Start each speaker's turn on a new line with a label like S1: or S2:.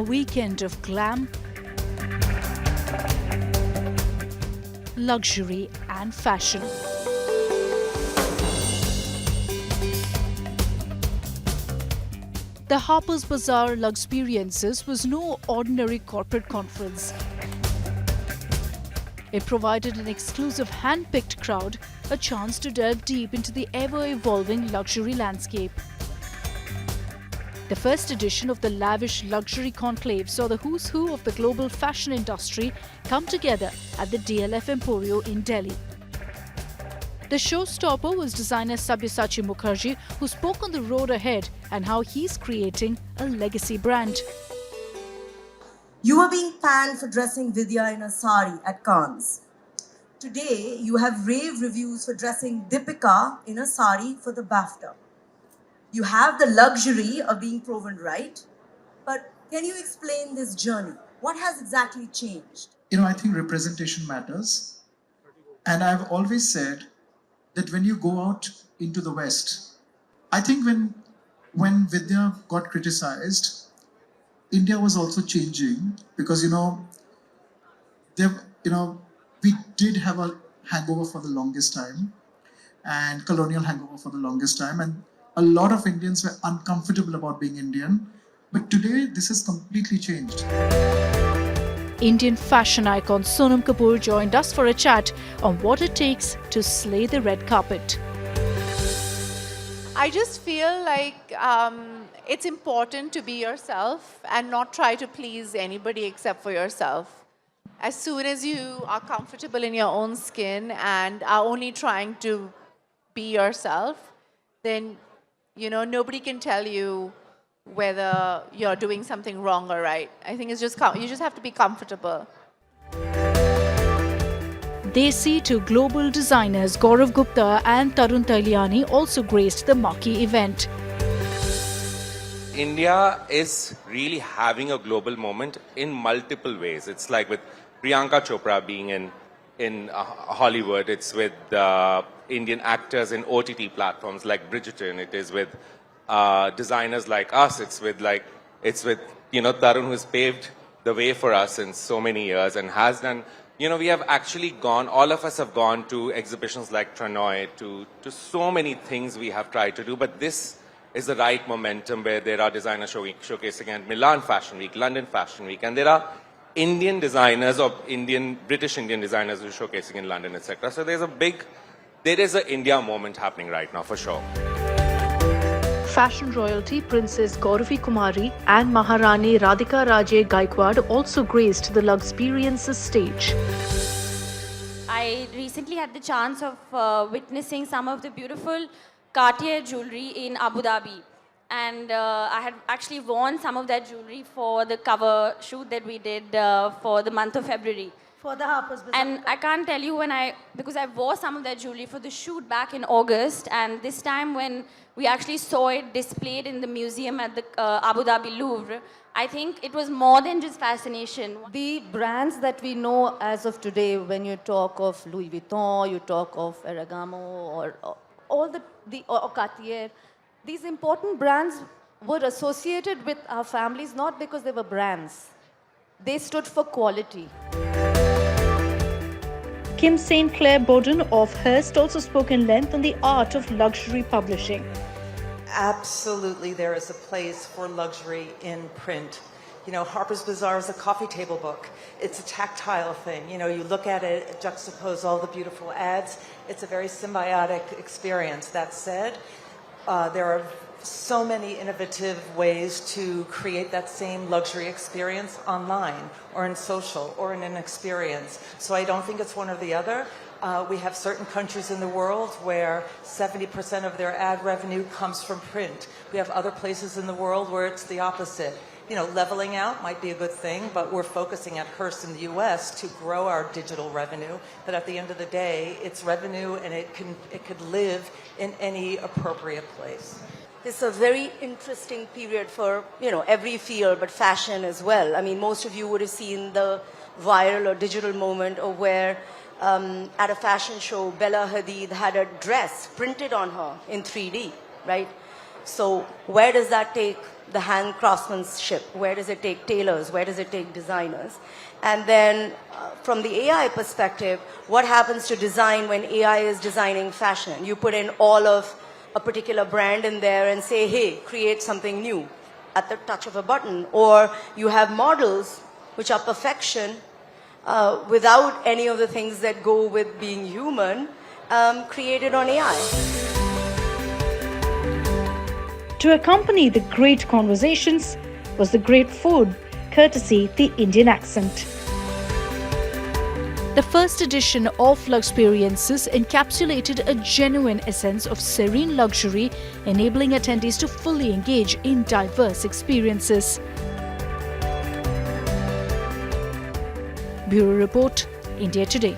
S1: weekend of glam, luxury and fashion. The Harper's Bazaar Luxperiences was no ordinary corporate conference. It provided an exclusive hand-picked crowd a chance to delve deep into the ever-evolving luxury landscape. The first edition of the lavish luxury conclave saw the who's who of the global fashion industry come together at the DLF Emporio in Delhi. The showstopper was designer Sabyasachi Mukherjee, who spoke on the road ahead and how he's creating a legacy brand.
S2: You were being panned for dressing Vidya in a sari at Cannes. Today, you have rave reviews for dressing Deepika in a sari for the BAFTA. You have the luxury of being proven right, but can you explain this journey? What has exactly changed?
S3: I think representation matters. And I've always said that when you go out into the West, I think when Vidya got criticized, India was also changing because, we did have a hangover for the longest time and colonial hangover for the longest time. And a lot of Indians were uncomfortable about being Indian. But today, this has completely changed.
S1: Indian fashion icon Sonam Kapoor joined us for a chat on what it takes to slay the red carpet.
S4: I just feel like it's important to be yourself and not try to please anybody except for yourself. As soon as you are comfortable in your own skin and are only trying to be yourself, then nobody can tell you whether you're doing something wrong or right. I think it's just you just have to be comfortable.
S1: Desi to global designers Gaurav Gupta and Tarun Tailiani also graced the marquee event.
S5: India is really having a global moment in multiple ways. It's like with Priyanka Chopra being in Hollywood. It's with Indian actors in OTT platforms like Bridgerton. It is with designers like us. It's with Tarun, who's paved the way for us in so many years and has done. We have actually gone. All of us have gone to exhibitions like Tranoy, to so many things we have tried to do. But this is the right momentum where there are designers showcasing at Milan Fashion Week, London Fashion Week, and there are Indian designers or British Indian designers who are showcasing in London, etc. So there is an India moment happening right now for sure.
S1: Fashion royalty Princess Gauravi Kumari and Maharani Radhika Raje Gaikwad also graced the Luxperiences stage.
S6: I recently had the chance of witnessing some of the beautiful Cartier jewelry in Abu Dhabi. And I had actually worn some of that jewelry for the cover shoot that we did for the month of February.
S2: For the Harper's Bazaar.
S6: And I can't tell you because I wore some of that jewelry for the shoot back in August. And this time when we actually saw it displayed in the museum at the Abu Dhabi Louvre, I think it was more than just fascination.
S7: The brands that we know as of today, when you talk of Louis Vuitton, you talk of Ferragamo, or all or Cartier, these important brands were associated with our families not because they were brands. They stood for quality.
S1: Kim St. Clair Bowden of Hearst also spoke in length on the art of luxury publishing.
S8: Absolutely, there is a place for luxury in print. Harper's Bazaar is a coffee table book. It's a tactile thing. You look at it, juxtapose all the beautiful ads. It's a very symbiotic experience. That said, there are so many innovative ways to create that same luxury experience online or in social or in an experience. So I don't think it's one or the other. We have certain countries in the world where 70% of their ad revenue comes from print. We have other places in the world where it's the opposite. Leveling out might be a good thing, but we're focusing at Hearst in the US to grow our digital revenue. But at the end of the day, it's revenue and it could live in any appropriate place.
S2: It's a very interesting period for, every field, but fashion as well. I mean, most of you would have seen the viral or digital moment of where at a fashion show, Bella Hadid had a dress printed on her in 3D, right? So where does that take the hand craftsmanship? Where does it take tailors? Where does it take designers? And then from the AI perspective, what happens to design when AI is designing fashion? You put in all of a particular brand in there and say, hey, create something new at the touch of a button. Or you have models which are perfection without any of the things that go with being human, created on AI.
S1: To accompany the great conversations was the great food, courtesy the Indian accent. The first edition of Luxperiences encapsulated a genuine essence of serene luxury, enabling attendees to fully engage in diverse experiences. Bureau Report, India Today.